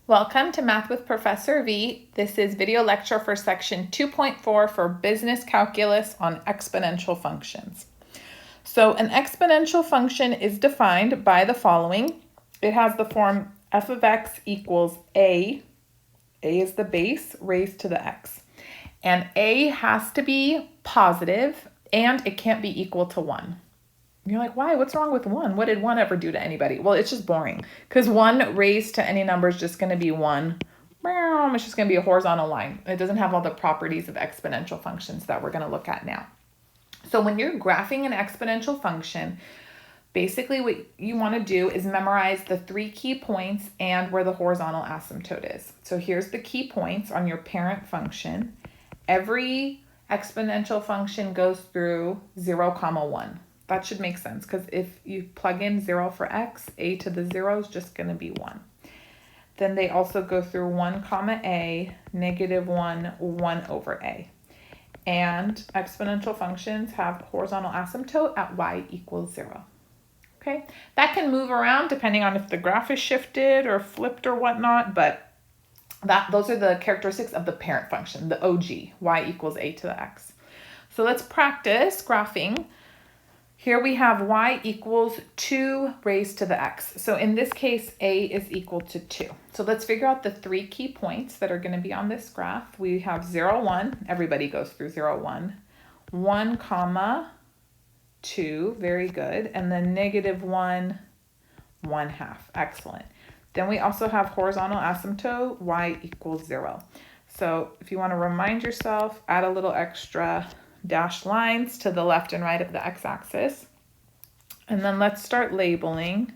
Welcome to Math with Professor V. This is video lecture for section 2.4 for business calculus on exponential functions. So an exponential function is defined by the following. It has the form f of x equals a is the base raised to the x. And a has to be positive and it can't be equal to 1. You're like, why? What's wrong with 1? What did 1 ever do to anybody? Well, it's just boring because 1 raised to any number is just going to be 1. It's just going to be a horizontal line. It doesn't have all the properties of exponential functions that we're going to look at now. So when you're graphing an exponential function, basically what you want to do is memorize the 3 key points and where the horizontal asymptote is. So here's the key points on your parent function. Every exponential function goes through 0, 1. That should make sense because if you plug in 0 for x, a to the 0 is just going to be 1. Then they also go through 1, a, -1, 1 over a. And exponential functions have horizontal asymptote at y equals 0. Okay, that can move around depending on if the graph is shifted or flipped or whatnot, but those are the characteristics of the parent function, the OG, y equals a to the x. So let's practice graphing. Here we have y equals 2 raised to the x. So in this case, a is equal to 2. So let's figure out the 3 key points that are going to be on this graph. We have 0, 1. Everybody goes through 0, 1. 1, 2. Very good. And then -1, 1/2. Excellent. Then we also have horizontal asymptote, y equals 0. So if you want to remind yourself, add a little extra dashed lines to the left and right of the x-axis. And then let's start labeling.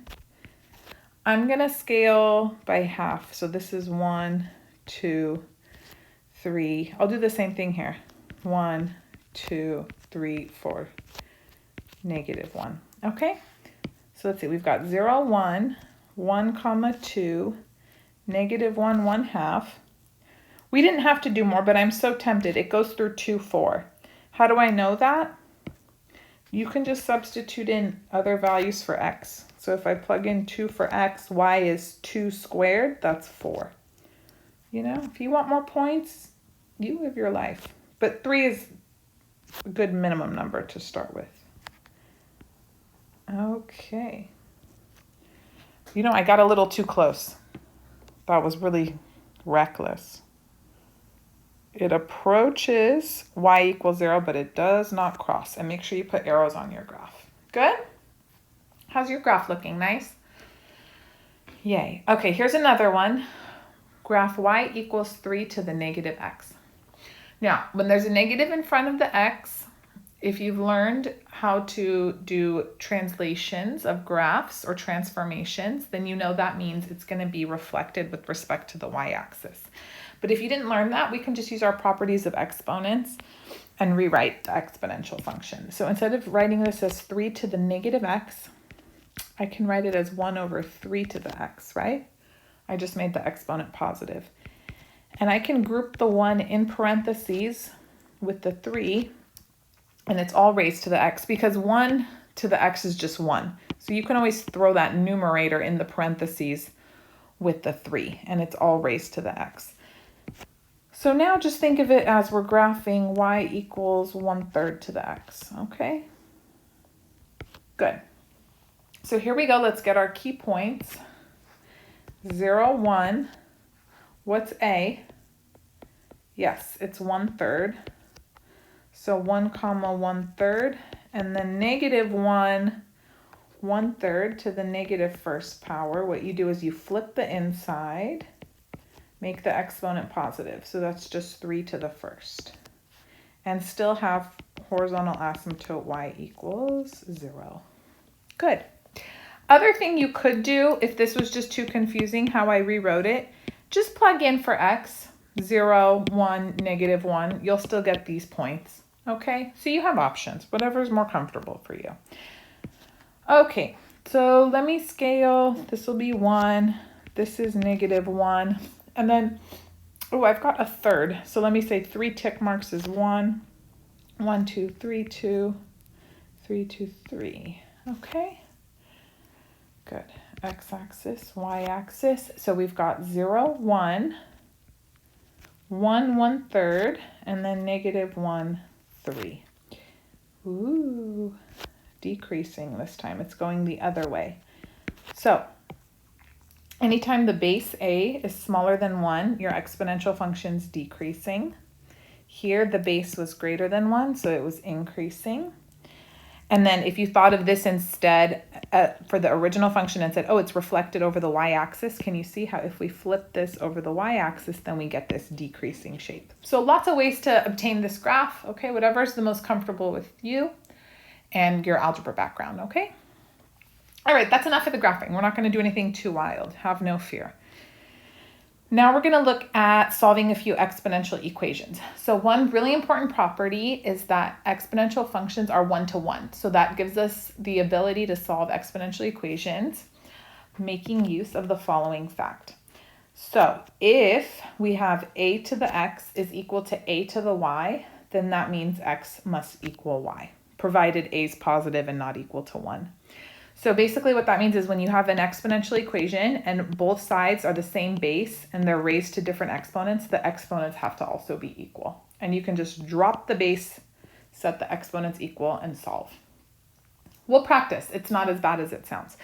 I'm going to scale by half. So this is 1, 2, 3. I'll do the same thing here. 1, 2, 3, 4, -1. Okay? So let's see. We've got 0, 1, 1, 2, -1, 1/2. We didn't have to do more, but I'm so tempted. It goes through 2, 4. How do I know that? You can just substitute in other values for x. So if I plug in 2 for x, y is 2 squared, that's 4. You know, if you want more points, you live your life. But 3 is a good minimum number to start with. Okay. You know, I got a little too close. That was really reckless. It approaches y equals 0, but it does not cross. And make sure you put arrows on your graph. Good? How's your graph looking? Nice? Yay. Okay, here's another one. Graph y equals 3 to the -x. Now, when there's a negative in front of the x, if you've learned how to do translations of graphs or transformations, then you know that means it's going to be reflected with respect to the y-axis. But if you didn't learn that, we can just use our properties of exponents and rewrite the exponential function. So instead of writing this as 3 to the -x, I can write it as 1 over 3 to the x, right? I just made the exponent positive. And I can group the 1 in parentheses with the 3, and it's all raised to the x because 1 to the x is just 1. So you can always throw that numerator in the parentheses with the 3, and it's all raised to the x. So now just think of it as we're graphing y equals 1/3 to the x, okay? Good. So here we go. Let's get our key points. 0, 1. What's a? Yes, it's 1/3. So 1, 1/3. And then -1, 1/3 to the -1st power. What you do is you flip the inside. Make the exponent positive. So that's just 3 to the 1st. And still have horizontal asymptote y equals 0. Good. Other thing you could do, if this was just too confusing how I rewrote it, just plug in for x, 0, 1, -1. You'll still get these points. Okay? So you have options, whatever is more comfortable for you. Okay, so let me scale. This will be 1. This is -1. And then, oh, I've got a 1/3. So let me say 3 tick marks is 1, 1, 2, 3, 2, 3, 2, 3. Okay, good. x-axis, y-axis. So we've got 0, 1, 1, 1/3, and then -1, 3. Ooh, decreasing this time. It's going the other way. So anytime the base a is smaller than 1, your exponential function's decreasing. Here, the base was greater than 1, so it was increasing. And then if you thought of this instead for the original function and said, oh, it's reflected over the y-axis, can you see how if we flip this over the y-axis, then we get this decreasing shape? So lots of ways to obtain this graph, okay? Whatever is the most comfortable with you and your algebra background, okay? All right, that's enough of the graphing. We're not going to do anything too wild. Have no fear. Now we're going to look at solving a few exponential equations. So one really important property is that exponential functions are one-to-one. So that gives us the ability to solve exponential equations, making use of the following fact. So if we have a to the x is equal to a to the y, then that means x must equal y, provided a is positive and not equal to 1. So basically what that means is when you have an exponential equation and both sides are the same base and they're raised to different exponents, the exponents have to also be equal. And you can just drop the base, set the exponents equal, and solve. We'll practice. It's not as bad as it sounds.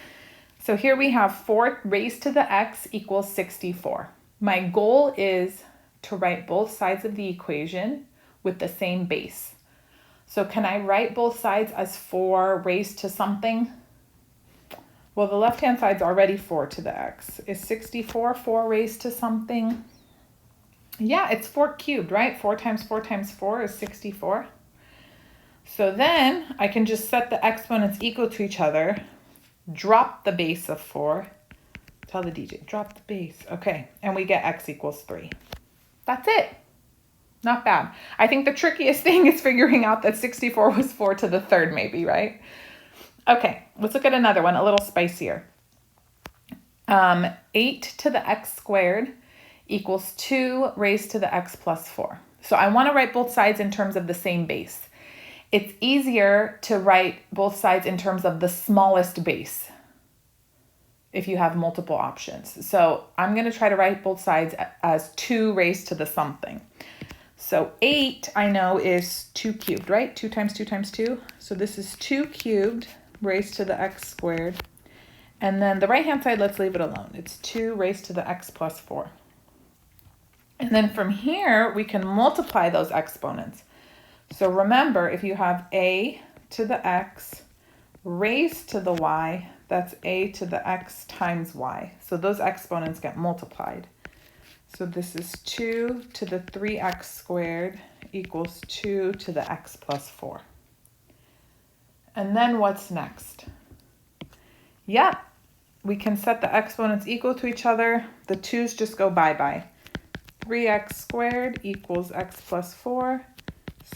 So here we have 4 raised to the x equals 64. My goal is to write both sides of the equation with the same base. So can I write both sides as 4 raised to something? Well, the left-hand side's already 4 to the x. Is 64 4 raised to something? Yeah, it's 4 cubed, right? 4 times 4 times 4 is 64. So then I can just set the exponents equal to each other, drop the base of 4. Tell the DJ, drop the base. Okay, and we get x equals 3. That's it. Not bad. I think the trickiest thing is figuring out that 64 was 4 to the 3rd maybe, right? Okay, let's look at another one, a little spicier. 8 to the x squared equals 2 raised to the x plus 4. So I want to write both sides in terms of the same base. It's easier to write both sides in terms of the smallest base if you have multiple options. So I'm going to try to write both sides as 2 raised to the something. So 8, I know, is 2 cubed, right? 2 times 2 times 2. So this is 2 cubed raised to the x squared. And then the right-hand side, let's leave it alone. It's 2 raised to the x plus 4. And then from here, we can multiply those exponents. So remember, if you have a to the x raised to the y, that's a to the x times y. So those exponents get multiplied. So this is 2 to the 3x squared equals 2 to the x plus 4. And then what's next? Yeah, we can set the exponents equal to each other. The 2's just go bye-bye. 3x squared equals x plus 4.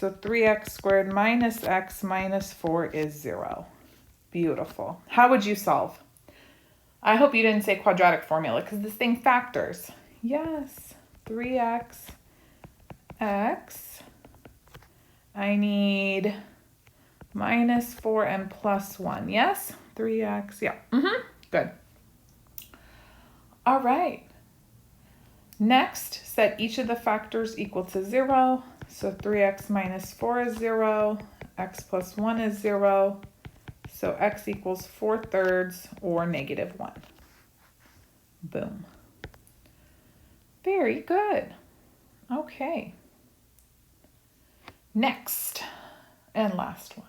So 3x squared minus x minus 4 is 0. Beautiful. How would you solve? I hope you didn't say quadratic formula because this thing factors. Yes, 3x, x. I need minus 4 and plus 1. Yes, 3x. Yeah, good. All right. Next, set each of the factors equal to 0. So 3x minus 4 is 0. X plus 1 is 0. So x equals 4/3 or -1. Boom. Very good. Okay. Next and last one.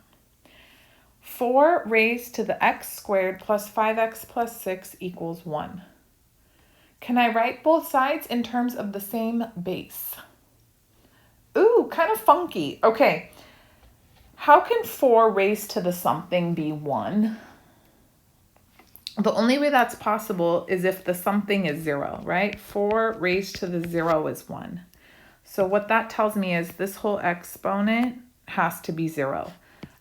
4 raised to the x squared plus 5x plus 6 equals 1. Can I write both sides in terms of the same base? Ooh, kind of funky. Okay. How can 4 raised to the something be 1? The only way that's possible is if the something is 0, right? 4 raised to the 0 is 1. So what that tells me is this whole exponent has to be 0.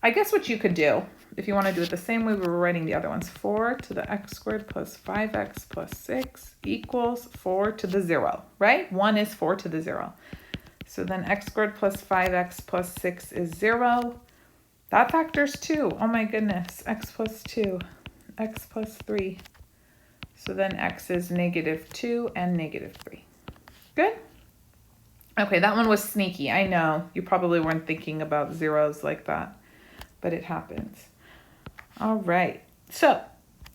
I guess what you could do, if you want to do it the same way we were writing the other ones, 4 to the x squared plus 5x plus 6 equals 4 to the 0, right? 1 is 4 to the 0. So then x squared plus 5x plus 6 is 0. That factors 2. Oh my goodness. X plus 2. X plus 3. So then x is -2 and -3. Good? Okay, that one was sneaky. I know you probably weren't thinking about zeros like that, but it happens. All right, so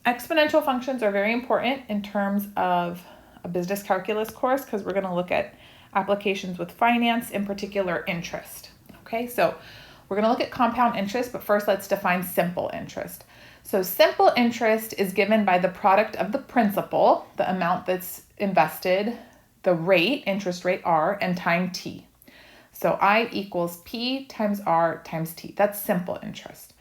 exponential functions are very important in terms of a business calculus course because we're going to look at applications with finance, in particular interest. Okay, so we're going to look at compound interest, but first let's define simple interest. So simple interest is given by the product of the principal, the amount that's invested, the rate, interest rate R, and time t. So I equals P times R times t. That's simple interest.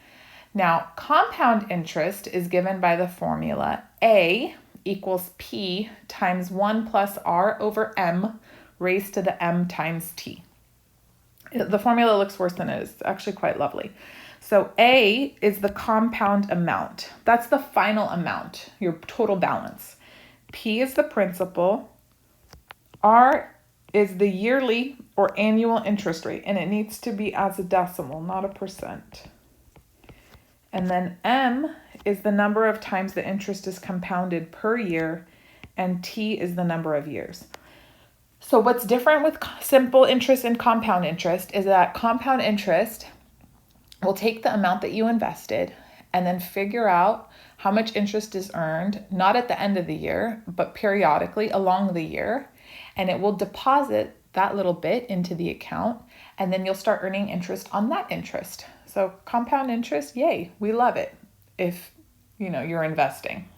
Now, compound interest is given by the formula A equals P times 1 plus R over M raised to the M times T. The formula looks worse than it is. It's actually quite lovely. So A is the compound amount. That's the final amount, your total balance. P is the principal. R is the yearly or annual interest rate, and it needs to be as a decimal, not a percent. And then M is the number of times the interest is compounded per year, and T is the number of years. So what's different with simple interest and compound interest is that compound interest will take the amount that you invested and then figure out how much interest is earned, not at the end of the year, but periodically along the year, and it will deposit that little bit into the account, and then you'll start earning interest on that interest. So compound interest, yay, we love it if you're investing,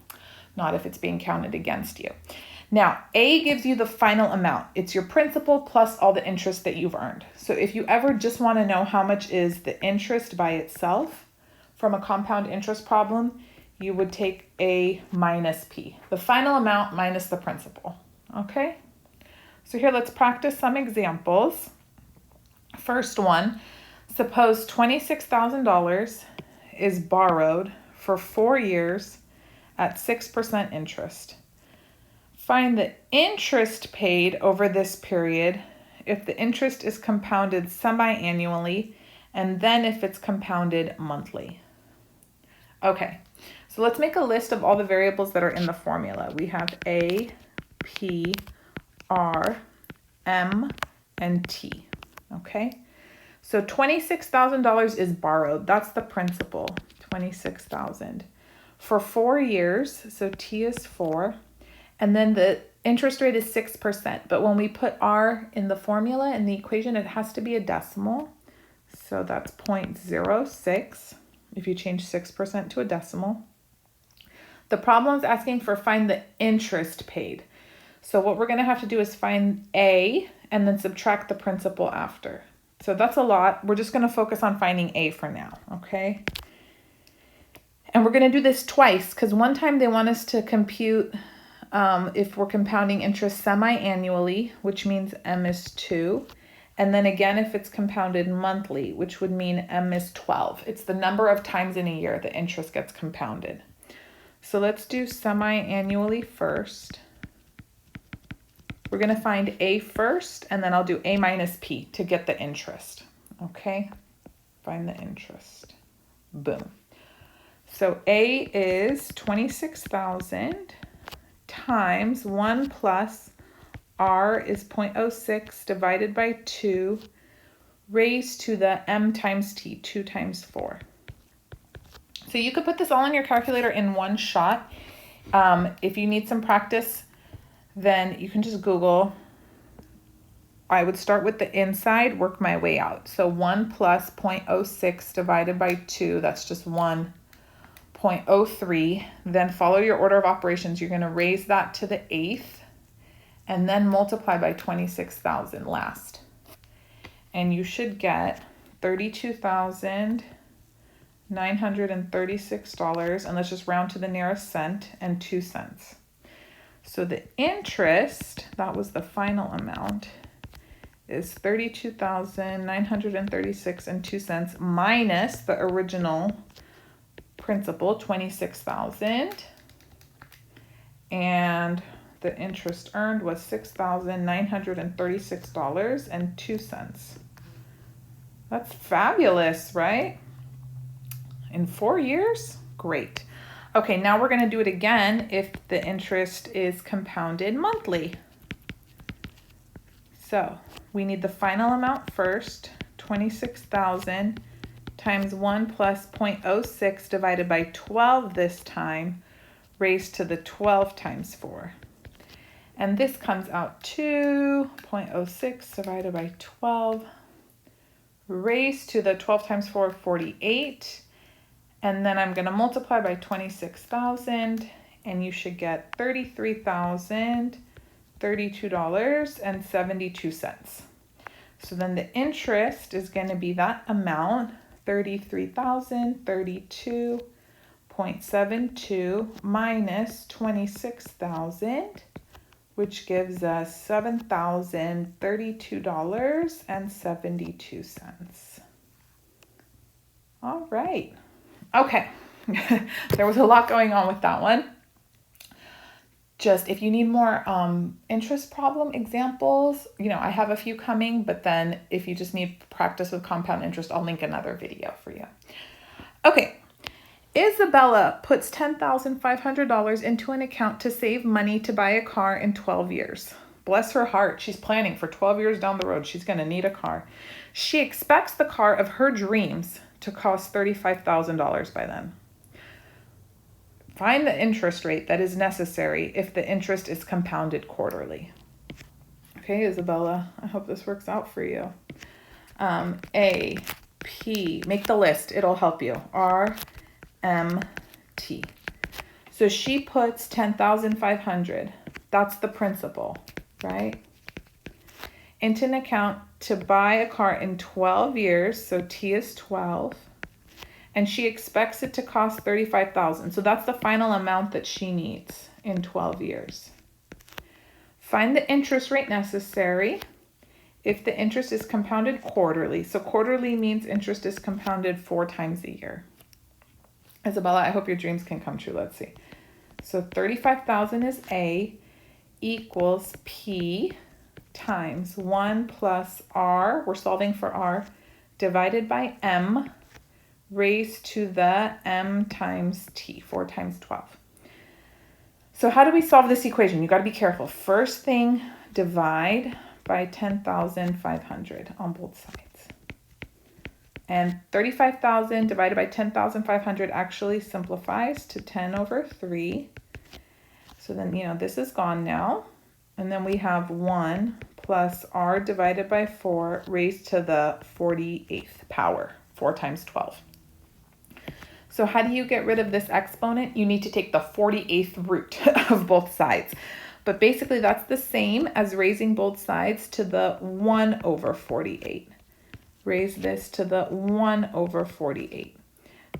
not if it's being counted against you. Now, A gives you the final amount. It's your principal plus all the interest that you've earned. So if you ever just want to know how much is the interest by itself from a compound interest problem, you would take A minus P, the final amount minus the principal, okay? So here, let's practice some examples. First one, suppose $26,000 is borrowed for 4 years at 6% interest. Find the interest paid over this period if the interest is compounded semi-annually, and then if it's compounded monthly. Okay, so let's make a list of all the variables that are in the formula. We have A, P, R, M, and T, okay? So $26,000 is borrowed. That's the principal, $26,000. For 4 years, so T is 4, and then the interest rate is 6%. But when we put R in the formula, in the equation, it has to be a decimal. So that's 0.06 if you change 6% to a decimal. The problem is asking for find the interest paid. So what we're going to have to do is find A and then subtract the principal after. So that's a lot. We're just going to focus on finding A for now, okay? And we're going to do this twice because one time they want us to compute if we're compounding interest semi-annually, which means M is 2. And then again, if it's compounded monthly, which would mean M is 12. It's the number of times in a year the interest gets compounded. So let's do semi-annually first. We're going to find A first, and then I'll do A minus P to get the interest. Okay, find the interest. Boom. So A is 26,000 times 1 plus R is 0.06 divided by 2 raised to the M times T, 2 times 4. So you could put this all in your calculator in one shot. If you need some practice, then you can just Google. I would start with the inside, work my way out. So 1 plus 0.06 divided by 2, that's just 1.03. Then follow your order of operations. You're going to raise that to the 8th and then multiply by 26,000 last. And you should get $32,936, and let's just round to the nearest cent, and 2 cents. So the interest, that was the final amount, is $32,936 and 2 cents minus the original principal, 26,000, and the interest earned was $6,936 and 2 cents. That's fabulous, right? In 4 years? Great. Okay, now we're going to do it again if the interest is compounded monthly. So we need the final amount first, 26,000 times 1 plus 0.06 divided by 12 this time, raised to the 12 times 4. And this comes out to 0.06 divided by 12, raised to the 12 times 4, 48. And then I'm going to multiply by 26,000, and you should get $33,032.72. So then the interest is going to be that amount, 33,032.72 minus 26,000, which gives us $7,032.72. All right. Okay. There was a lot going on with that one. Just if you need more interest problem examples, I have a few coming, but then if you just need practice with compound interest, I'll link another video for you. Okay. Isabella puts $10,500 into an account to save money to buy a car in 12 years. Bless her heart. She's planning for 12 years down the road. She's going to need a car. She expects the car of her dreams to cost $35,000 by then. Find the interest rate that is necessary if the interest is compounded quarterly. Okay, Isabella, I hope this works out for you. A, P, make the list. It'll help you. R, M, T. So she puts 10,500. That's the principal, right? Into an account to buy a car in 12 years. So T is 12. And she expects it to cost $35,000. So that's the final amount that she needs in 12 years. Find the interest rate necessary if the interest is compounded quarterly. So quarterly means interest is compounded 4 times a year. Isabella, I hope your dreams can come true. Let's see. So 35,000 is A equals P times 1 plus R, we're solving for R, divided by M raised to the M times T, 4 times 12. So how do we solve this equation? You got to be careful. First thing, divide by 10,500 on both sides. And 35,000 divided by 10,500 actually simplifies to 10 over 3. So then, this is gone now. And then we have 1 plus R divided by 4 raised to the 48th power, 4 times 12. So how do you get rid of this exponent? You need to take the 48th root of both sides. But basically that's the same as raising both sides to the 1 over 48. Raise this to the 1 over 48.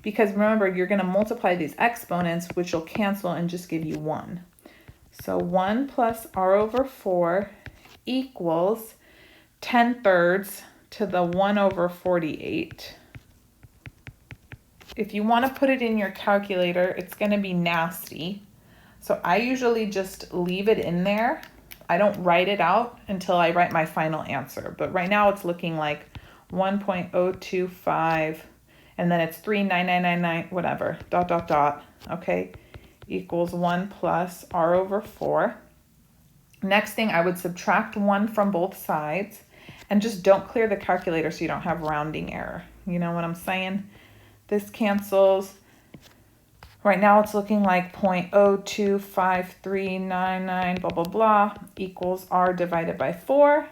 Because remember, you're going to multiply these exponents, which will cancel and just give you 1. So 1 plus R over 4 equals 10/3 to the 1 over 48. If you want to put it in your calculator, it's going to be nasty. So I usually just leave it in there. I don't write it out until I write my final answer. But right now it's looking like 1.025, and then it's 39999, whatever, ... okay, equals 1 plus R over 4. Next thing, I would subtract 1 from both sides, and just don't clear the calculator so you don't have rounding error. You know what I'm saying? This cancels. Right now it's looking like 0.025399, blah, blah, blah, equals R divided by 4.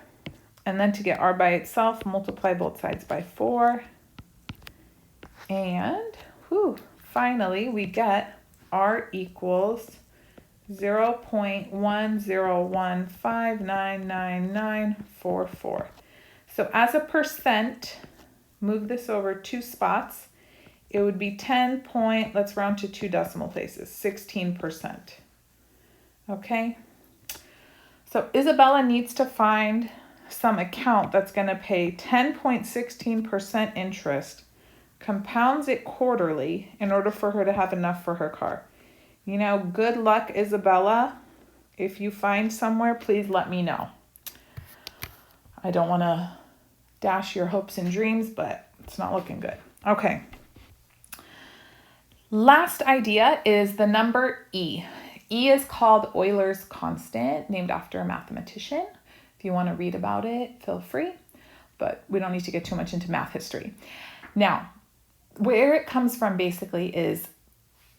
And then to get R by itself, multiply both sides by 4. And finally, we get R equals 0.10159944. So as a percent, move this over 2 spots. It would be 10 let's round to 2 decimal places, 16%. Okay? So Isabella needs to find some account that's going to pay 10.16% interest, compounds it quarterly in order for her to have enough for her car. Good luck, Isabella. If you find somewhere, please let me know. I don't want to dash your hopes and dreams, but it's not looking good. Okay. Last idea is the number E. E is called Euler's constant, named after a mathematician. If you want to read about it, feel free, but we don't need to get too much into math history. Now, where it comes from basically is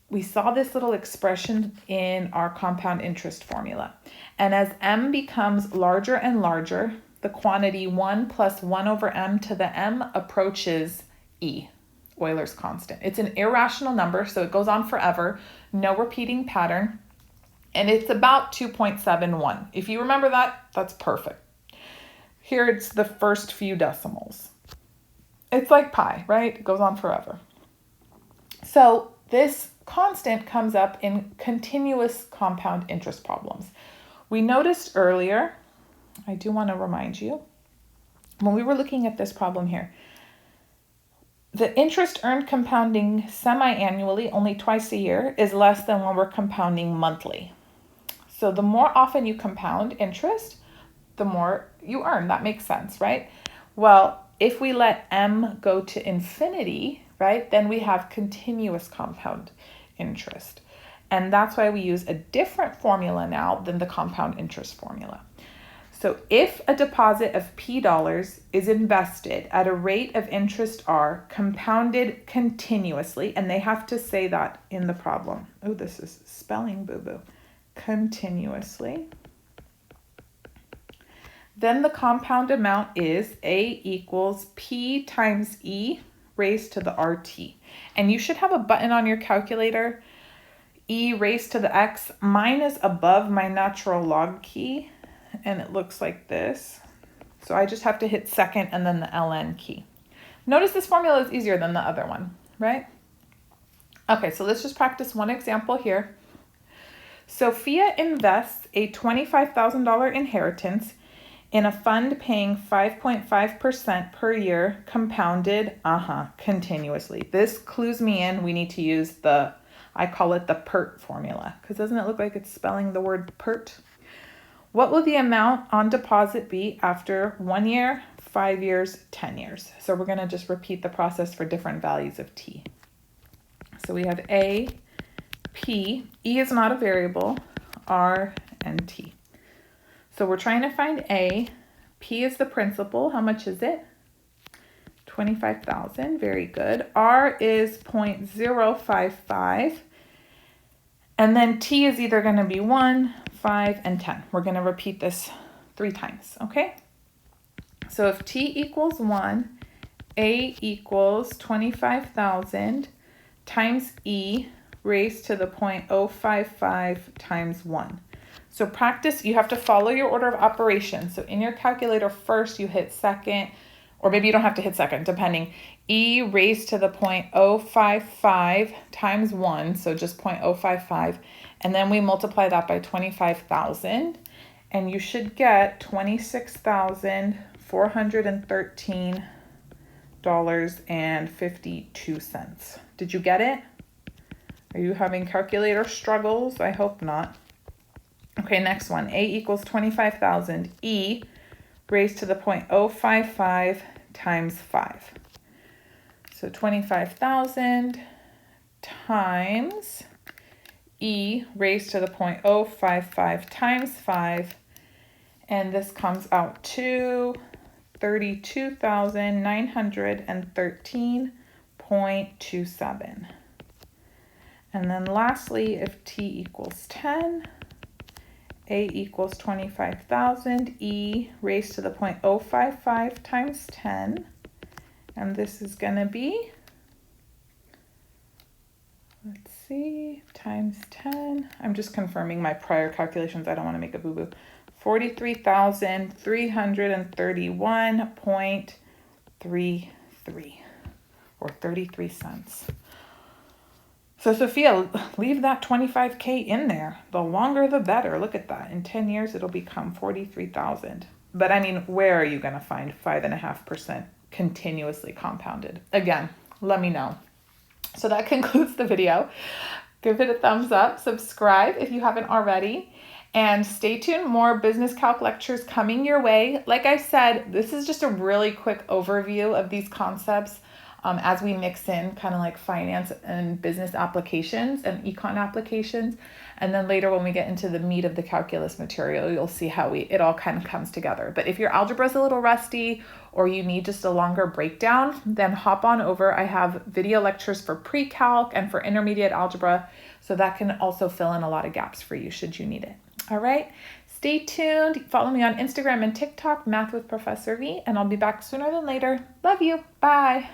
we saw this little expression in our compound interest formula. And as m becomes larger and larger, the quantity 1 plus 1 over m to the m approaches E, Euler's constant. It's an irrational number, so it goes on forever, no repeating pattern, and it's about 2.71. If you remember that, that's perfect. Here it's the first few decimals. It's like pi, right? It goes on forever. So this constant comes up in continuous compound interest problems. We noticed earlier, I do want to remind you, when we were looking at this problem here, the interest earned compounding semi-annually, only twice a year, is less than when we're compounding monthly. So the more often you compound interest, the more you earn. That makes sense, right? Well, if we let m go to infinity, right, then we have continuous compound interest. And that's why we use a different formula now than the compound interest formula. So if a deposit of P dollars is invested at a rate of interest R compounded continuously, and they have to say that in the problem. Oh, this is spelling boo-boo. Continuously. Then the compound amount is A equals P times E raised to the RT. And you should have a button on your calculator, E raised to the X. Mine is above my natural log key, and it looks like this. So I just have to hit second and then the ln key. Notice this formula is easier than the other one, right? Okay, so let's just practice one example here. Sophia invests a $25,000 inheritance in a fund paying 5.5% per year compounded, continuously. This clues me in. We need to use I call it the PERT formula, because doesn't it look like it's spelling the word PERT? What will the amount on deposit be after 1 year, 5 years, 10 years? So we're going to just repeat the process for different values of t. So we have A, P, E is not a variable, R, and T. So we're trying to find A. P is the principal. How much is it? 25,000. Very good. R is 0.055. And then T is either going to be 1, 5, and 10. We're going to repeat this 3 times, okay? So if T equals 1, A equals 25,000 times E raised to the 0.055 times 1. So practice, you have to follow your order of operations. So in your calculator first, you hit second, or maybe you don't have to hit second, depending. E raised to the 0.055 times 1, so just 0.055. And then we multiply that by 25,000, and you should get $26,413.52. Did you get it? Are you having calculator struggles? I hope not. Okay, next one. A equals 25,000. E raised to the 0.055 times 5. So 25,000 times E raised to the 0.055 times 5. And this comes out to 32,913.27. And then lastly, if T equals 10, A equals 25,000, E raised to the 0.055 times 10. And this is going to be, let's see, times 10. I'm just confirming my prior calculations. I don't want to make a boo-boo. 43,331.33 or 33 cents. So Sophia, leave that 25K in there. The longer the better. Look at that. In 10 years, it'll become 43,000. But I mean, where are you going to find 5.5% continuously compounded? Again, let me know. So that concludes the video. Give it a thumbs up, subscribe if you haven't already, and stay tuned. More business calc lectures coming your way. Like I said, this is just a really quick overview of these concepts. as we mix in kind of like finance and business applications and econ applications. And then later when we get into the meat of the calculus material, you'll see how it all kind of comes together. But if your algebra is a little rusty or you need just a longer breakdown, then hop on over. I have video lectures for pre-calc and for intermediate algebra, so that can also fill in a lot of gaps for you should you need it. All right, stay tuned. Follow me on Instagram and TikTok, Math with Professor V, and I'll be back sooner than later. Love you. Bye.